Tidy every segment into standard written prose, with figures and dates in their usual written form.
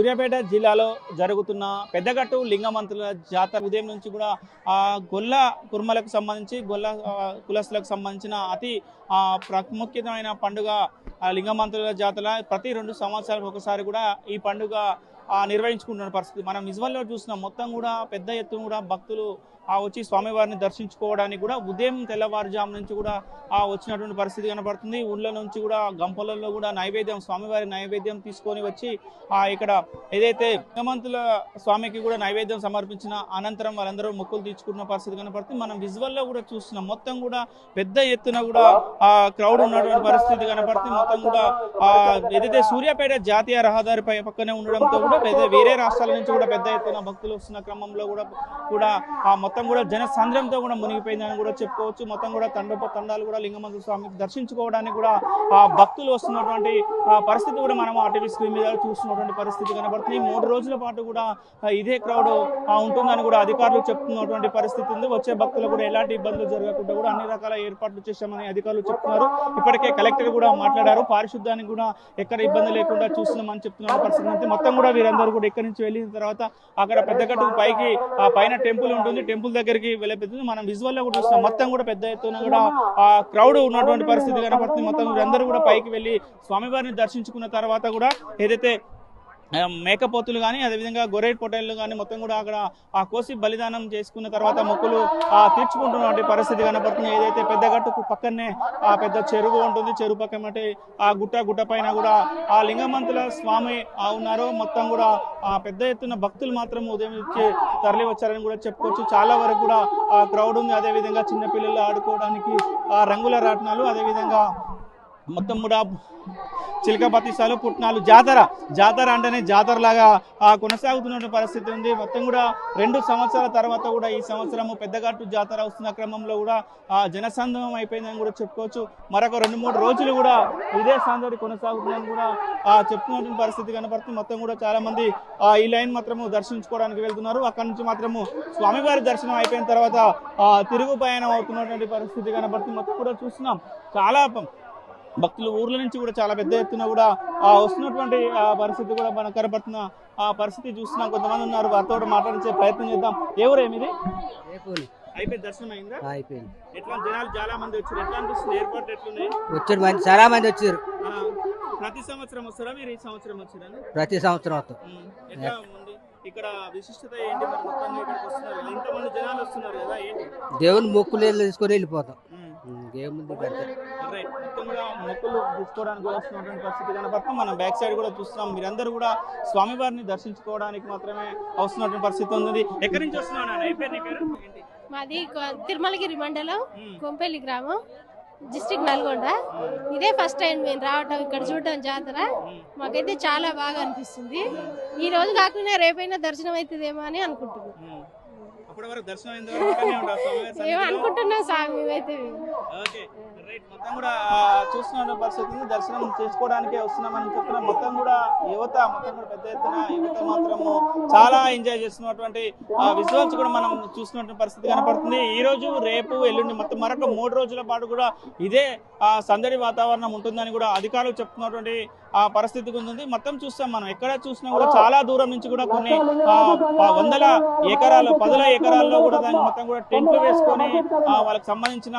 సూర్యాపేట జిల్లాలో జరుగుతున్న పెద్దగట్టు లింగమంతుల జాతర ఉదయం నుంచి కూడా గొల్ల కుర్మలకు సంబంధించి గొల్ల కులస్తులకు సంబంధించిన అతి ప్రాముఖ్యమైన పండుగ లింగమంతుల జాతర. ప్రతి 2 సంవత్సరాలకు ఒకసారి కూడా ఈ పండుగ నిర్వహించుకుంటున్న పరిస్థితి మనం విజువల్లో చూస్తున్నాం. మొత్తం కూడా పెద్ద ఎత్తున కూడా భక్తులు వచ్చి స్వామివారిని దర్శించుకోవడానికి కూడా ఉదయం తెల్లవారుజాము నుంచి కూడా వచ్చినటువంటి పరిస్థితి కనబడుతుంది. ఊళ్ళ నుంచి కూడా గంపలలో కూడా నైవేద్యం స్వామివారి నైవేద్యం తీసుకొని వచ్చి ఇక్కడ ఏదైతే లింగమంతుల స్వామికి కూడా నైవేద్యం సమర్పించిన అనంతరం వాళ్ళందరూ మొక్కులు తీర్చుకున్న పరిస్థితి కనబడుతుంది. మనం విజువల్లో కూడా చూస్తున్నాం. మొత్తం కూడా పెద్ద ఎత్తున కూడా క్రౌడ్ ఉన్నటువంటి పరిస్థితి కనబడుతుంది. మొత్తం కూడా ఏదైతే సూర్యాపేట జాతీయ రహదారి పక్కనే ఉండడంతో కూడా వేరే రాష్ట్రాల నుంచి కూడా పెద్ద ఎత్తున భక్తులు వస్తున్న క్రమంలో కూడా మొత్తం కూడా జనసంద్రంతో కూడా మునిగిపోయిందని కూడా చెప్పుకోవచ్చు. మొత్తం కూడా తండాలు కూడా లింగమంతుల స్వామికి దర్శించుకోవడానికి కూడా భక్తులు వస్తున్నటువంటి పరిస్థితి కూడా మనం టీవీ స్క్రీన్ మీద చూస్తున్నటువంటి పరిస్థితి కనబడుతుంది. 3 రోజుల పాటు కూడా ఇదే క్రౌడ్ ఉంటుందని కూడా అధికారులు చెప్తున్నటువంటి పరిస్థితి ఉంది. వచ్చే భక్తులు కూడా ఎలాంటి ఇబ్బందులు జరగకుండా కూడా అన్ని రకాల ఏర్పాట్లు చేశామని అధికారులు చెప్తున్నారు. ఇప్పటికే కలెక్టర్ కూడా మాట్లాడారు. పారిశుద్ధ్యానికి కూడా ఎక్కడ ఇబ్బంది లేకుండా చూస్తున్నామని చెప్తున్న పరిస్థితి. మొత్తం కూడా వీరందరూ కూడా ఇక్కడి నుంచి వెళ్ళిన తర్వాత అక్కడ పెద్దగట్టు పైకి పైన టెంపుల్ ఉంటుంది. టెంపుల్ దగ్గరికి వెళ్ళబెడుతుంది. మనం విజువల్ లో కూడా చూస్తాం. మొత్తం కూడా పెద్ద ఎత్తున కూడా క్రౌడ్ ఉన్నటువంటి పరిస్థితి కనబడుతుంది. మొత్తం వీరందరూ కూడా పైకి వెళ్ళి స్వామివారిని దర్శించుకున్న తర్వాత కూడా ఏదైతే మేకపోతులు కానీ అదేవిధంగా గొర్రె పొట్టేళ్ళు కానీ మొత్తం కూడా అక్కడ కోసి బలిదానం చేసుకున్న తర్వాత మొక్కులు తీర్చుకుంటున్నటువంటి పరిస్థితి కనబడుతుంది. ఏదైతే పెద్దగట్టుకు పక్కనే పెద్ద చెరువు ఉంటుంది. చెరువు పక్కన గుట్ట పైన కూడా లింగమంతుల స్వామి ఉన్నారో మొత్తం కూడా పెద్ద ఎత్తున భక్తులు మాత్రం ఉదయం నుంచి తరలి వచ్చారని కూడా చెప్పుకోవచ్చు. చాలా వరకు కూడా క్రౌడ్ ఉంది. అదేవిధంగా చిన్నపిల్లలు ఆడుకోవడానికి రంగుల రాట్నాలు, అదేవిధంగా మొత్తం కూడా చిలక పతిసాలు పుట్నాలు జాతర అంటేనే జాతరలాగా కొనసాగుతున్న పరిస్థితి ఉంది. మొత్తం కూడా 2 సంవత్సరాల తర్వాత కూడా ఈ సంవత్సరము పెద్దగట్టు జాతర వస్తున్న క్రమంలో కూడా జనసంద్రం అయిపోయిందని కూడా చెప్పుకోవచ్చు. మరొక 2-3 రోజులు కూడా ఇదే సందడి కొనసాగుతుందని కూడా చెప్తున్నటువంటి పరిస్థితి కనబడుతుంది. మొత్తం కూడా చాలా మంది ఈ లైన్ మాత్రము దర్శించుకోవడానికి వెళ్తున్నారు. అక్కడి నుంచి మాత్రము స్వామివారి దర్శనం అయిపోయిన తర్వాత తిరుగు ప్రయాణం అవుతున్నటువంటి పరిస్థితి కనబడుతుంది. మొత్తం కూడా చూస్తున్నాం. చాలా భక్తులు ఊర్ల నుంచి కూడా చాలా పెద్ద ఎత్తున కూడా వస్తున్నటువంటి పరిస్థితి కూడా మనకు కనబడుతున్న పరిస్థితి చూస్తున్నాం. కొంతమంది ఉన్నారు, వారితో కూడా మాట్లాడించే ప్రయత్నం చేద్దాం. ఎవరేమిది అయిపోయింది? దర్శనం అయిందా? అయిపోయింది. ఎట్లా జనాలు చాలా మంది వచ్చారు. ఎట్లా అనిపిస్తుంది? ఏర్పాటు ఎట్లున్నాయి? వచ్చారు, చాలా మంది వచ్చారు. ప్రతి సంవత్సరం వస్తారా మీరు? ఈ సంవత్సరం వచ్చారా? ప్రతి సంవత్సరం వస్తాం. ఎట్లా ఉంది ఇక్కడ విశిష్టత ఏంటి? మరి మొత్తంగా ఇక్కడికి వస్తున్నారు, ఇంతమంది జనాలు వస్తున్నారు కదా, ఏంటి? దేవుని మొక్కులు తీసుకొని వెళ్ళిపోతాం. మొక్కులు తీసుకోవడానికి వస్తున్నటువంటి పరిస్థితి కనబడుతుంది. మనం బ్యాక్ సైడ్ కూడా చూస్తున్నాం. మీరందరూ కూడా స్వామివారిని దర్శించుకోవడానికి మాత్రమే వస్తున్నటువంటి పరిస్థితి ఉంది. ఎక్కడి నుంచి వస్తున్నాను? మాది తిరుమలగిరి మండలం కొంపెల్లి గ్రామం, డిస్ట్రిక్ట్ నల్గొండ. ఇదే ఫస్ట్ టైం మేము రావటం, ఇక్కడ చూడటం జాతర. మాకైతే చాలా బాగా అనిపిస్తుంది. ఈ రోజు కాకుండా రేపైనా దర్శనం అవుతుందేమో అని అనుకుంటున్నాం. ఏమనుకుంటున్నాం స్వామి అయితే మొత్తం కూడా చూస్తున్న పరిస్థితిని దర్శనం చేసుకోవడానికి వస్తున్నామని చెప్తున్నా. మొత్తం కూడా యువత మొత్తం కూడా పెద్ద ఎత్తున యువత మాత్రము చాలా ఎంజాయ్ చేస్తున్నటువంటి విజువల్స్ కూడా మనం చూస్తున్నటువంటి పరిస్థితి కనపడుతుంది. ఈ రోజు, రేపు, ఎల్లుండి మొత్తం మరొక 3 రోజుల పాటు కూడా ఇదే సందడి వాతావరణం ఉంటుందని కూడా అధికారులు చెప్తున్నటువంటి పరిస్థితి ఉంది. మొత్తం చూస్తాం మనం. ఎక్కడ చూసినా కూడా చాలా దూరం నుంచి కూడా కొన్ని వందల ఎకరాలు, 10 ఎకరాల్లో కూడా దాన్ని మొత్తం కూడా టెంట్లు వేసుకొని వాళ్ళకి సంబంధించిన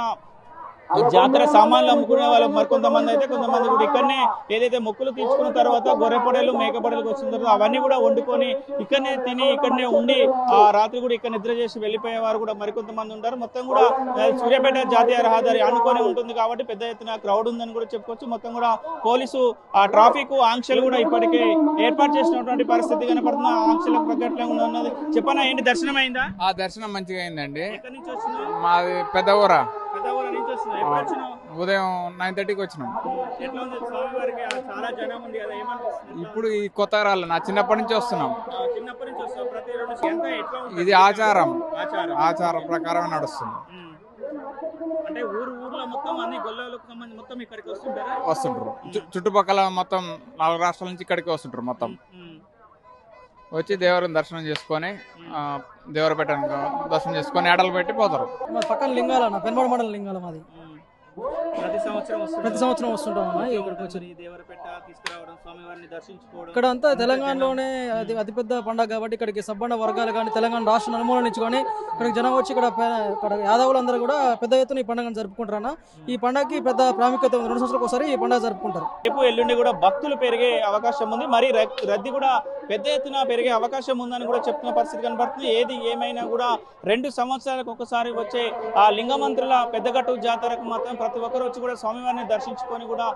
జాతర సామాన్లు అమ్ముకునే వాళ్ళు మరికొంతమంది అయితే, కొంతమంది కూడా ఇక్కడనే ఏదైతే మొక్కులు తీర్చుకున్న తర్వాత గొర్రెపొడలు, మేకపొడలకు వచ్చిన తర్వాత అవన్నీ కూడా వండుకొని ఇక్కడనే తిని ఇక్కడనే ఉండి రాత్రి కూడా ఇక్కడ నిద్ర చేసి వెళ్ళిపోయేవారు కూడా మరికొంతమంది ఉంటారు. మొత్తం కూడా సూర్యాపేట జాతీయ రహదారి ఆనుకొని ఉంటుంది కాబట్టి పెద్ద ఎత్తున క్రౌడ్ ఉందని కూడా చెప్పుకోవచ్చు. మొత్తం కూడా పోలీసు ట్రాఫిక్ ఆంక్షలు కూడా ఇప్పటికే ఏర్పాటు చేసినటువంటి పరిస్థితి కనపడుతుంది. ఆంక్షలకు తగ్గట్లే ఉన్నది. చెప్పనా, ఏంటి దర్శనం అయిందా? దర్శనం మంచిగా అయిందండి. ఎక్కడి నుంచి వచ్చింది? మాది పెద్దవూర. నుంచి ఉదయం 9:30కి వచ్చినాం. చాలా జనం ఉంది కదా, ఇప్పుడు ఈ కొత్త రాళ్ళు నా చిన్నప్పటి నుంచి వస్తున్నాం. చిన్నప్పటి నుంచి ఇది ఆచారం ప్రకారం నడుస్తుంది. అంటే ఊర్లో మొత్తం అన్ని గొల్లలకు సంబంధించి మొత్తం ఇక్కడికి వస్తుంటారు. చుట్టుపక్కల మొత్తం 4 రాష్ట్రాల నుంచి ఇక్కడికి వస్తుంటారు. మొత్తం వచ్చి దేవుని దర్శనం చేసుకొని దేవరపేట దర్శనం చేసుకొని ఆటలు పెట్టి పోతారు. పక్కన లింగాల పెన్మడ మండలం లింగాల మాది. ప్రతి సంవత్సరం ప్రతి సంవత్సరం వస్తుంటాం అన్న ఇక్కడికి వచ్చి. ఈ దేవరపేట తీసుకురావడం, స్వామివారిని దర్శించుకోవడం. ఇక్కడ అంతా తెలంగాణలోనే అతిపెద్ద పండుగ కాబట్టి ఇక్కడికి సబ్బండ వర్గాలు కానీ తెలంగాణ రాష్ట్ర నలుమూల నుంచి కానీ ఇక్కడికి జనం వచ్చి ఇక్కడ యాదవులందరూ కూడా పెద్ద ఎత్తున ఈ పండుగను జరుపుకుంటారన్న. ఈ పండుగకి పెద్ద ప్రాముఖ్యత ఉంది. 2 సంవత్సరాలకు ఒకసారి ఈ పండుగ జరుపుకుంటారు. రేపు ఎల్లుండి కూడా భక్తులు పెరిగే అవకాశం ఉంది, మరి రద్దీ కూడా పెద్ద ఎత్తున పెరిగే అవకాశం ఉందని కూడా చెప్తున్న పరిస్థితి కనబడుతుంది. ఏది ఏమైనా కూడా 2 సంవత్సరాలకు ఒకసారి వచ్చే ఆ లింగమంత్రుల పెద్దగట్టు జాతరకు మాత్రం ప్రతి ఒక్కరు వచ్చి కూడా స్వామివారిని దర్శించుకొని కూడా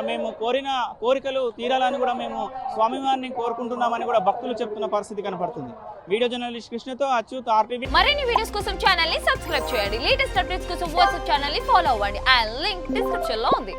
మేము కోరిన కోరికలు తీరాలని కూడా మేము స్వామివారిని కోరుకుంటున్నామని కూడా భక్తులు చెప్తున్న పరిస్థితి కనబడుతుంది. వీడియో జర్నలిస్ట్ కృష్ణతో అచ్యుత్, RTV. మరిన్ని వీడియోస్ కోసం ఛానల్ ని సబ్స్క్రైబ్ చేయండి. లేటెస్ట్ అప్డేట్స్ కోసం వాట్సాప్ ఛానల్ ని ఫాలో అవ్వండి. ఆ లింక్ డిస్క్రిప్షన్ లో ఉంది.